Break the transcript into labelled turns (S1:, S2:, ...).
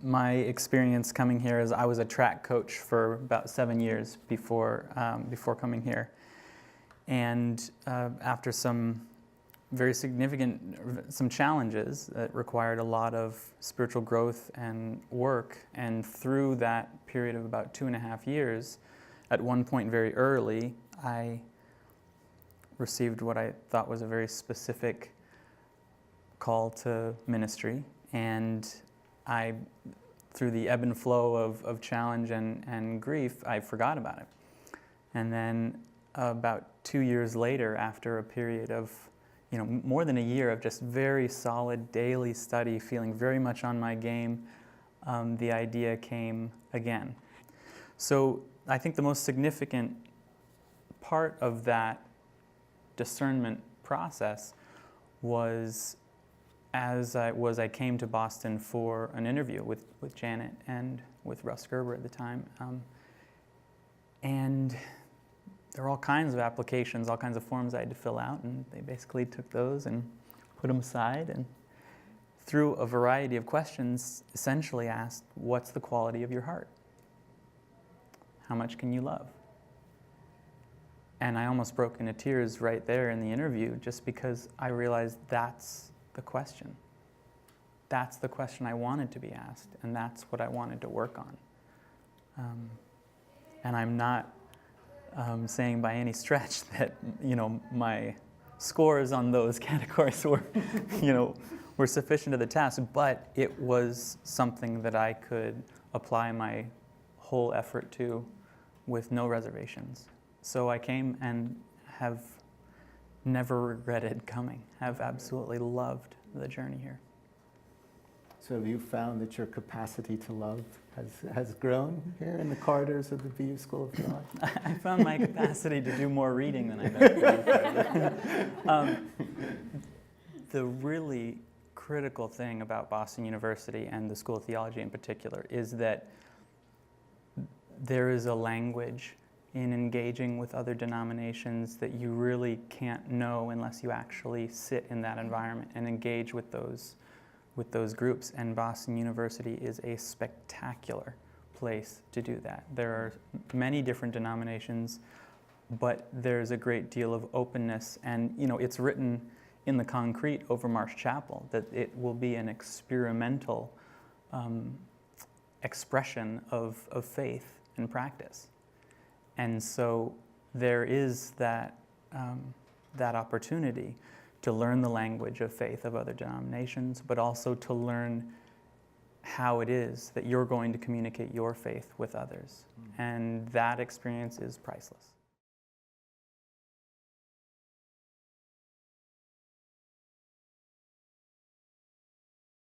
S1: My experience coming here is I was a track coach for about 7 years before coming here. And after some very significant, some challenges that required a lot of spiritual growth and work, and through that period of about 2.5 years, at one point very early, I received what I thought was a very specific call to ministry, and I, through the ebb and flow of challenge and grief, I forgot about it. And then about 2 years later, after a period of more than a year of just very solid daily study, feeling very much on my game, the idea came again. So I think the most significant part of that discernment process was I came to Boston for an interview with Janet and with Russ Gerber at the time. And there were all kinds of applications, all kinds of forms I had to fill out, and they basically took those and put them aside, and through a variety of questions essentially asked, what's the quality of your heart? How much can you love? And I almost broke into tears right there in the interview, just because I realized that's the question. That's the question I wanted to be asked, and that's what I wanted to work on. And I'm not saying by any stretch that my scores on those categories were sufficient to the task, but it was something that I could apply my whole effort to with no reservations. So I came and have never regretted coming. Have absolutely loved the journey here.
S2: So have you found that your capacity to love has grown here in the corridors of the BU School of Theology?
S1: I found my capacity to do more reading than I've ever done. The really critical thing about Boston University and the School of Theology in particular is that there is a language in engaging with other denominations that you really can't know unless you actually sit in that environment and engage with those groups. And Boston University is a spectacular place to do that. There are many different denominations, but there's a great deal of openness, and it's written in the concrete over Marsh Chapel that it will be an experimental expression of faith and practice. And so there is that opportunity to learn the language of faith of other denominations, but also to learn how it is that you're going to communicate your faith with others. And that experience is priceless.